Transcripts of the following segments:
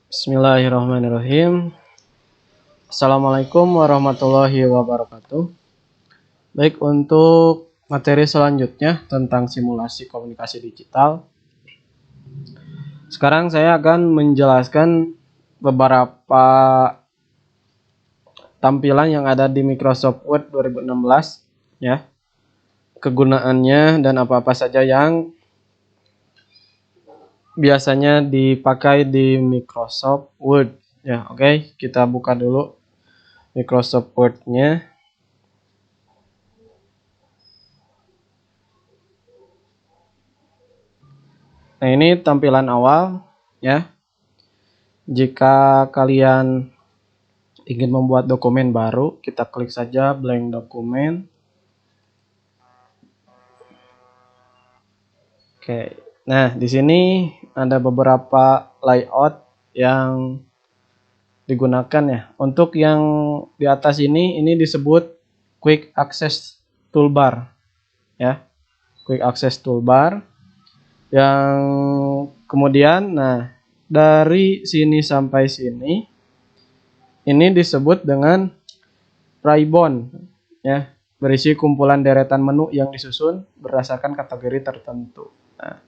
Bismillahirrahmanirrahim. Assalamualaikum warahmatullahi wabarakatuh. Baik, untuk materi selanjutnya tentang simulasi komunikasi digital. Sekarang saya akan menjelaskan beberapa tampilan yang ada di Microsoft Word 2016 ya. Kegunaannya dan apa-apa saja yang biasanya dipakai di Microsoft Word ya. Oke, kita buka dulu Microsoft Word-nya. Nah, ini tampilan awal ya. Jika kalian ingin membuat dokumen baru, kita klik saja blank dokumen. Oke. Nah, di sini ada beberapa layout yang digunakan ya. Untuk yang di atas ini disebut Quick Access Toolbar ya. Quick Access Toolbar. Yang kemudian dari sini sampai sini ini disebut dengan ribbon ya, berisi kumpulan deretan menu yang disusun berdasarkan kategori tertentu. Nah,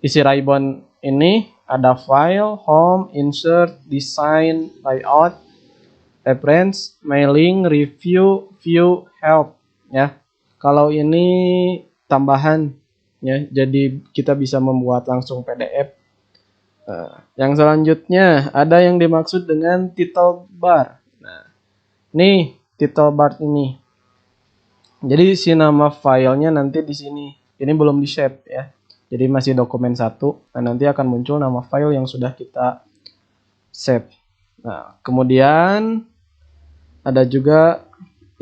isi ribbon ini ada file, home, insert, design, layout, reference, mailing, review, view, help ya. Kalau ini tambahan ya, jadi kita bisa membuat langsung PDF. Yang selanjutnya ada yang dimaksud dengan title bar. Nah, nih title bar ini. Jadi si nama filenya nanti di sini. Ini belum di save ya. Jadi masih dokumen 1. Nah, nanti akan muncul nama file yang sudah kita save. Nah, kemudian ada juga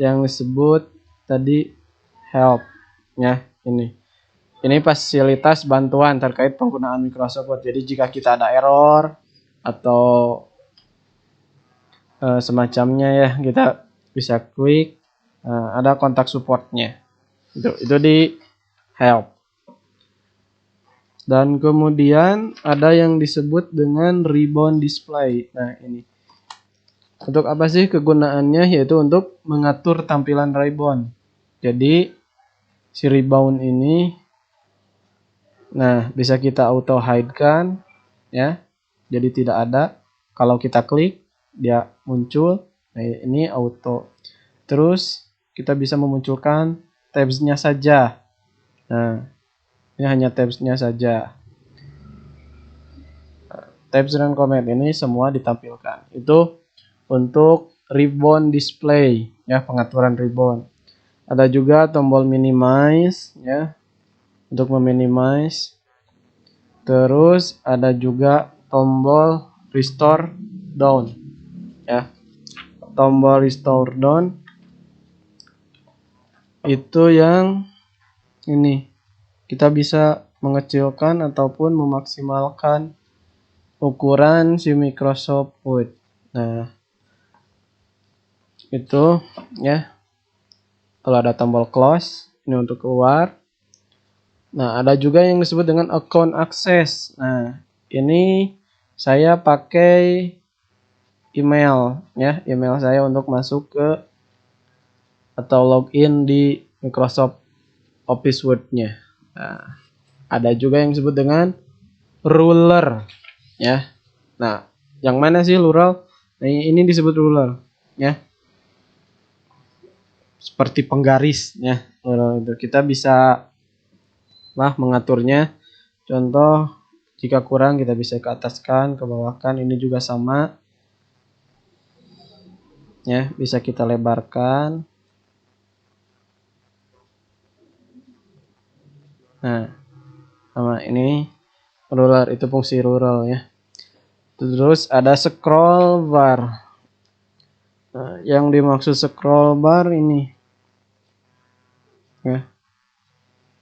yang disebut tadi help ya, ini. Ini fasilitas bantuan terkait penggunaan Microsoft Word. Jadi jika kita ada error atau semacamnya ya, kita bisa klik. Ada kontak supportnya. Itu di help. Dan kemudian ada yang disebut dengan ribbon display. Nah, ini. Untuk apa sih kegunaannya? Yaitu untuk mengatur tampilan ribbon. Jadi si ribbon ini bisa kita auto hide kan ya. Jadi tidak ada. Kalau kita klik dia muncul. Nah, ini auto. Terus kita bisa memunculkan tabs-nya saja. Nah, ini hanya tabs-nya saja. Tabs dan comment ini semua ditampilkan. Itu untuk ribbon display ya, pengaturan ribbon. Ada juga tombol minimize ya, untuk meminimize. Terus ada juga tombol restore down ya. Tombol restore down itu yang ini, kita bisa mengecilkan ataupun memaksimalkan ukuran si Microsoft Word. Nah, itu ya. Kalau ada tombol close, ini untuk keluar. Nah, ada juga yang disebut dengan account access. Nah, ini saya pakai email ya, email saya untuk masuk ke atau login di Microsoft Office Word-nya. Nah, ada juga yang disebut dengan ruler ya. Nah, yang mana sih ruler? Nah, ini disebut ruler ya. Seperti penggaris ya. Itu kita bisa mengaturnya. Contoh, jika kurang kita bisa ke ataskan, ke bawahkan. Ini juga sama ya, bisa kita lebarkan. Nah, sama ini ruler, itu fungsi ruler ya. Terus ada scroll bar. Nah, yang dimaksud scroll bar ini ya,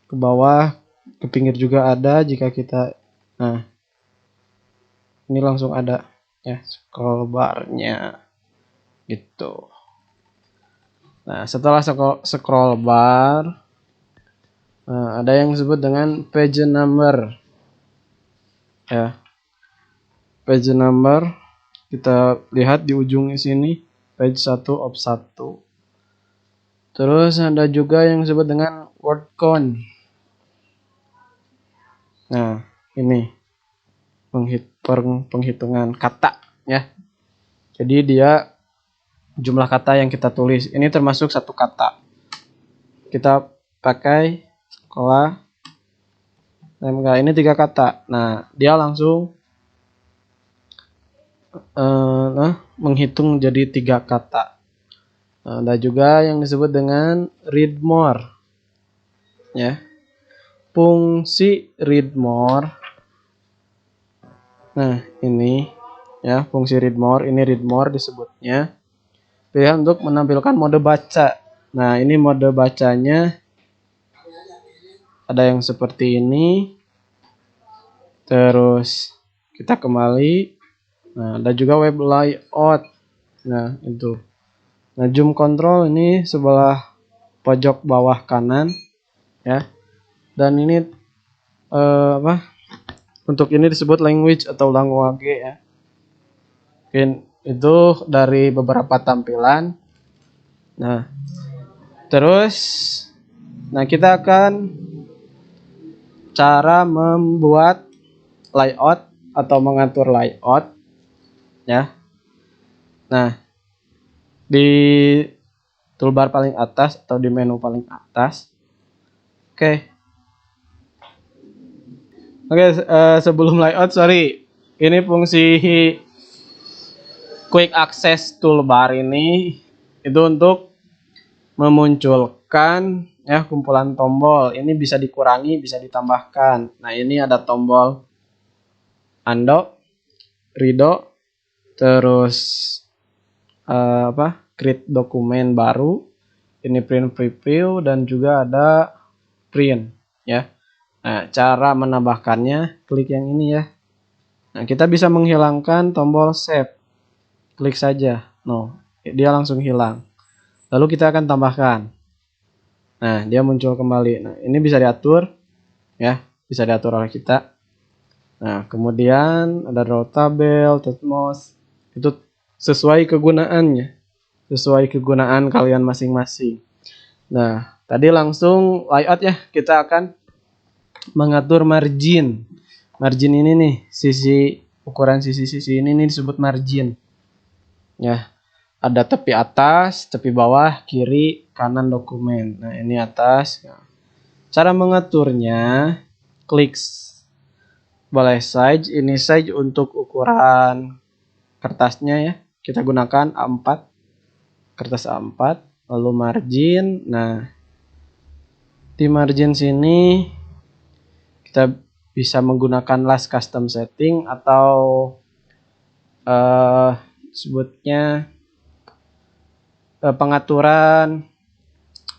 ke bawah, ke pinggir juga ada jika kita. Nah, ini langsung ada ya scroll barnya gitu. Nah, setelah scroll bar, ada yang disebut dengan page number ya. Page number kita lihat di ujung sini page 1 of 1. Terus ada juga yang disebut dengan word count. Nah, ini penghitungan kata ya. Jadi dia jumlah kata yang kita tulis. Ini termasuk satu kata. Kita pakai sekolah. Nah, ini 3 kata. Nah, dia langsung menghitung jadi 3 kata. Nah, ada juga yang disebut dengan read more. Ya. Fungsi read more. Nah, ini ya, fungsi read more, ini read more disebutnya. Pilihan untuk menampilkan mode baca. Nah, ini mode bacanya ada yang seperti ini. Terus kita kembali. Nah, ada juga web layout. Nah, itu. Nah, zoom control ini sebelah pojok bawah kanan ya. Dan ini untuk ini disebut language atau language ya. Mungkin itu dari beberapa tampilan. Nah, terus kita akan cara membuat layout atau mengatur layout ya. Nah, di toolbar paling atas atau di menu paling atas. Oke, sebelum layout, sorry, ini fungsi quick access toolbar ini itu untuk memunculkan ya kumpulan tombol. Ini bisa dikurangi, bisa ditambahkan. Nah, ini ada tombol undo, redo, terus create dokumen baru, ini print preview, dan juga ada print ya. Nah, cara menambahkannya klik yang ini ya. Nah, kita bisa menghilangkan tombol save. Klik saja. Dia langsung hilang. Lalu kita akan tambahkan. Nah, dia muncul kembali. Nah, ini bisa diatur ya, bisa diatur oleh kita. Nah, kemudian ada draw tabel, Tutmos. Itu sesuai kegunaannya. Sesuai kegunaan kalian masing-masing. Nah, tadi langsung layout ya. Kita akan mengatur margin. Margin ini nih, ukuran sisi-sisi ini nih disebut margin. Ya. Ada tepi atas, tepi bawah, kiri, kanan dokumen. Nah, ini atas. Cara mengaturnya, klik boleh size, ini size untuk ukuran kertasnya ya. Kita gunakan A4. Kertas A4, lalu margin. Nah, di margin sini kita bisa menggunakan last custom setting atau sebutnya pengaturan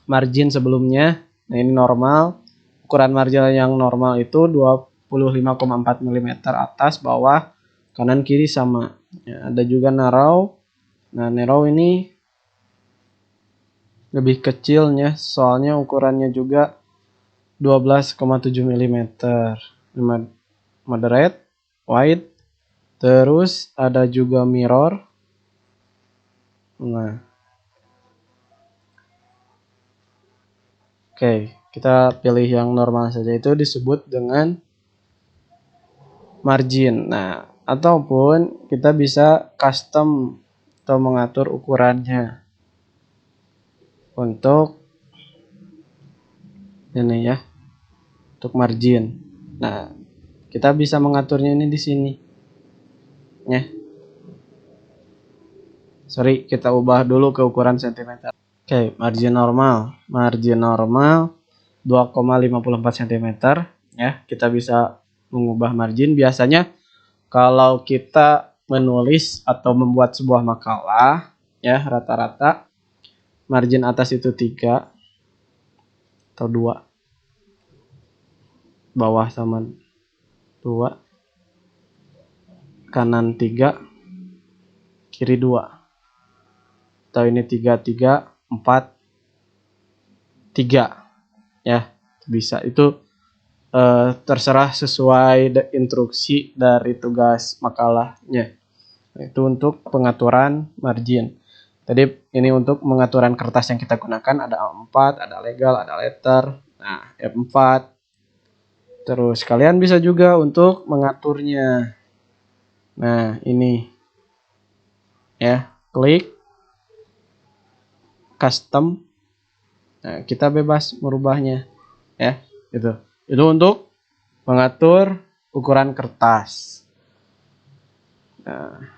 margin sebelumnya. Nah, ini normal. Ukuran margin yang normal itu 25,4 mm atas, bawah, kanan, kiri sama. Ya, ada juga narrow. Nah, narrow ini lebih kecilnya, soalnya ukurannya juga 12,7 mm. Moderate, wide, terus ada juga mirror. Nah, oke, kita pilih yang normal saja, itu disebut dengan margin. Nah, ataupun kita bisa custom atau mengatur ukurannya untuk ini ya, untuk margin. Nah, kita bisa mengaturnya ini di sini ya. Sorry, kita ubah dulu ke ukuran cm. Oke, margin normal 2,54 cm ya. Kita bisa mengubah margin. Biasanya kalau kita menulis atau membuat sebuah makalah ya, rata-rata margin atas itu 3 atau 2, bawah sama 2, kanan 3, kiri 2, atau ini 3, 3, 4, 3 ya, bisa. Itu terserah sesuai instruksi dari tugas makalahnya. Itu untuk pengaturan margin. Tadi ini untuk pengaturan kertas yang kita gunakan, ada A4, ada legal, ada letter. Nah, F4. Terus kalian bisa juga untuk mengaturnya. Nah, ini ya, klik custom. Nah, kita bebas merubahnya ya, gitu. Itu untuk mengatur ukuran kertas. Nah,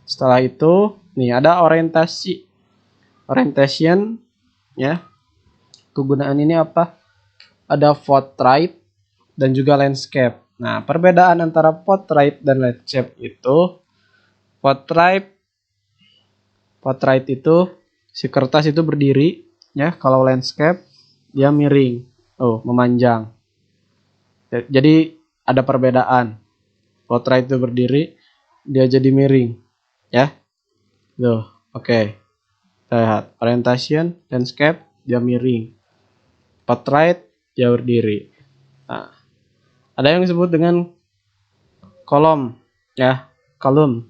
setelah itu nih ada orientation ya. Kegunaan ini apa? Ada portrait dan juga landscape. Nah, perbedaan antara portrait dan landscape itu, portrait itu si kertas itu berdiri ya, kalau landscape dia miring. Oh, memanjang. Jadi ada perbedaan. Portrait itu berdiri, dia jadi miring ya. Tuh, oke. Kita lihat orientation, landscape dia miring. Portrait dia berdiri. Nah, ada yang disebut dengan kolom ya, kolom.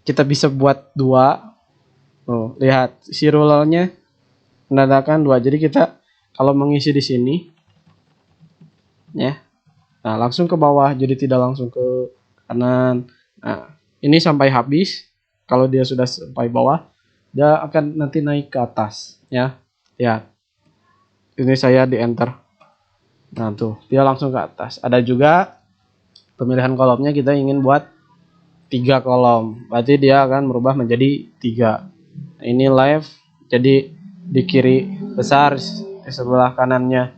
Kita bisa buat dua. Oh, lihat si rulernya menandakan dua. Jadi kita kalau mengisi di sini ya, nah langsung ke bawah, jadi tidak langsung ke kanan. Nah, ini sampai habis. Kalau dia sudah sampai bawah, dia akan nanti naik ke atas ya. Lihat. Ini saya di enter. Nah, tuh, dia langsung ke atas. Ada juga pemilihan kolomnya, kita ingin buat 3 kolom. Berarti dia akan merubah menjadi 3. Nah, ini live, jadi di kiri besar, di sebelah kanannya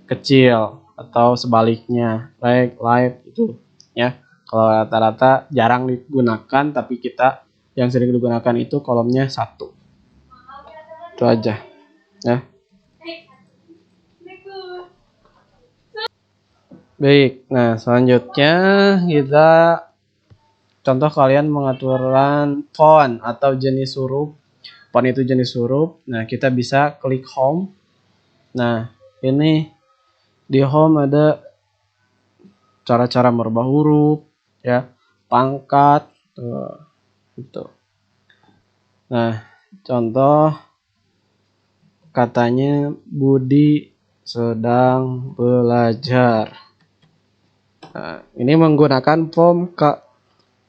kecil, atau sebaliknya, live itu ya. Kalau rata-rata jarang digunakan, tapi kita yang sering digunakan itu kolomnya 1. Itu aja ya. Baik, nah selanjutnya kita contoh kalian mengaturan font atau jenis huruf. Font itu jenis huruf. Nah, kita bisa klik home. Nah, ini di home ada cara-cara merubah huruf ya, pangkat gitu. Nah, contoh katanya Budi sedang belajar. Nah, ini menggunakan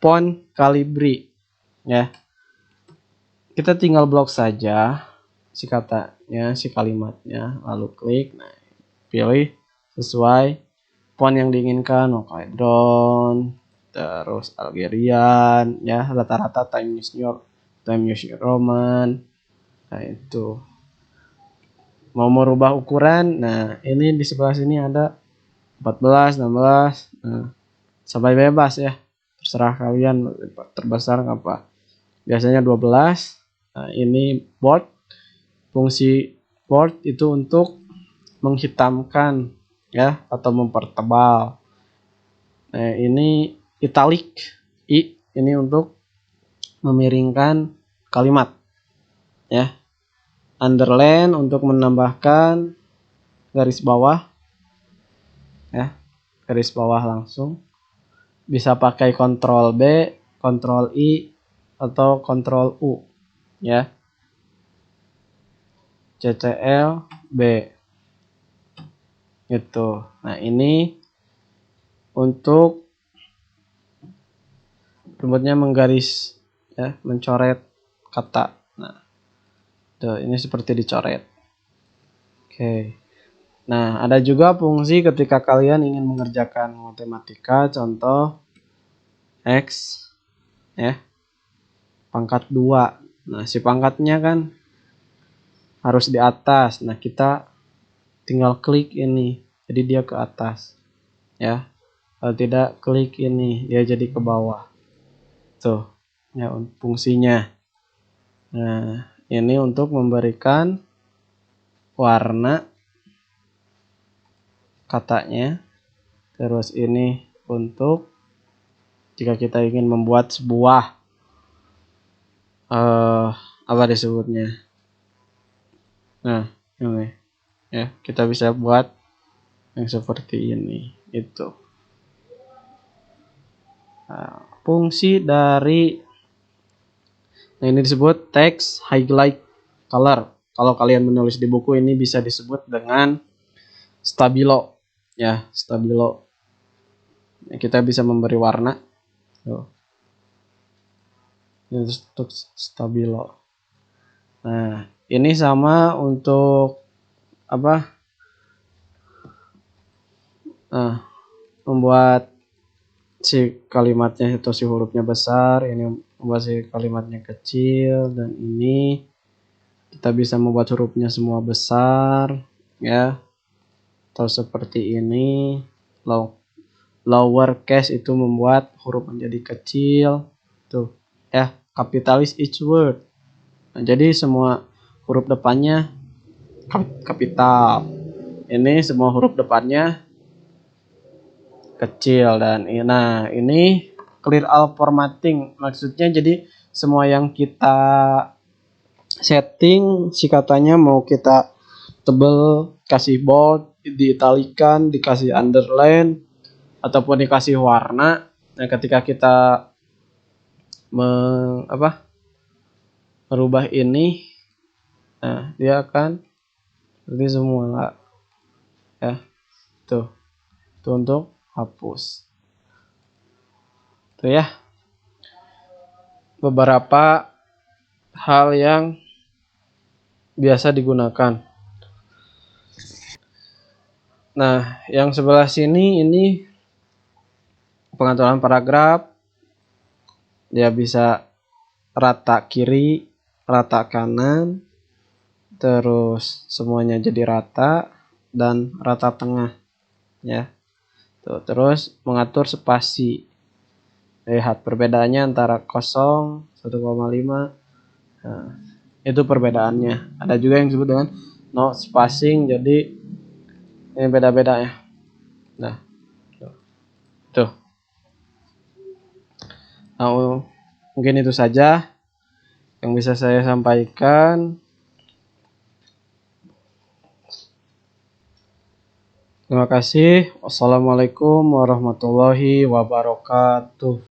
font Calibri ya. Kita tinggal blok saja si katanya, si kalimatnya, lalu klik. Nah, pilih sesuai font yang diinginkan, Hokkaido, terus Algerian ya, rata-rata Times New Roman. Nah, itu mau merubah ukuran. Nah, ini di sebelah sini ada 14, 16. Nah, sampai bebas ya, terserah kalian terbesar apa. Biasanya 12. Nah, ini bold. Fungsi bold itu untuk menghitamkan ya, atau mempertebal. Nah, ini italic, ini untuk memiringkan kalimat ya. Underline untuk menambahkan garis bawah ya, garis bawah langsung. Bisa pakai Ctrl B, Ctrl I, atau Ctrl U ya. CTRL B gitu. Nah, ini untuk rumusnya menggaris ya, mencoret kata. Nah, tuh, ini seperti dicoret. Oke. Nah, ada juga fungsi ketika kalian ingin mengerjakan matematika, contoh X ya, pangkat 2. Nah, si pangkatnya kan harus di atas. Nah, kita tinggal klik ini, jadi dia ke atas ya. Kalau tidak, klik ini, dia jadi ke bawah. Tuh ya fungsinya. Nah, ini untuk memberikan warna katanya. Terus ini untuk jika kita ingin membuat sebuah apa disebutnya. Nah, ini ya, kita bisa buat yang seperti ini itu. Nah, fungsi dari, nah ini disebut text highlight color. Kalau kalian menulis di buku ini bisa disebut dengan stabilo ya, stabilo. Kita bisa memberi warna. Tuh. Ini untuk stabilo. Nah, ini sama untuk apa? Nah, membuat si kalimatnya atau si hurufnya besar, ini membuat si kalimatnya kecil, dan ini kita bisa membuat hurufnya semua besar ya. Atau seperti ini, lower case itu membuat huruf menjadi kecil. Tuh, ya, kapitalis each word. Nah, jadi semua huruf depannya kapital. Ini semua huruf depannya kecil, dan nah ini clear all formatting, maksudnya jadi semua yang kita setting si katanya mau kita tebel, kasih bold, diitalikan, dikasih underline ataupun dikasih warna. Nah, ketika kita merubah ini, nah dia akan seperti semua enggak ya. Tuh untuk hapus. Tuh ya, beberapa hal yang biasa digunakan. Nah, yang sebelah sini ini pengaturan paragraf. Dia bisa rata kiri, rata kanan, terus semuanya jadi rata, dan rata tengah ya. Tuh, terus mengatur spasi. Lihat perbedaannya antara 0, 1,5. Nah, itu perbedaannya. Ada juga yang disebut dengan no spacing, jadi ini beda-beda ya. Nah, tuh. Nah, mungkin itu saja yang bisa saya sampaikan. Terima kasih. Wassalamualaikum warahmatullahi wabarakatuh.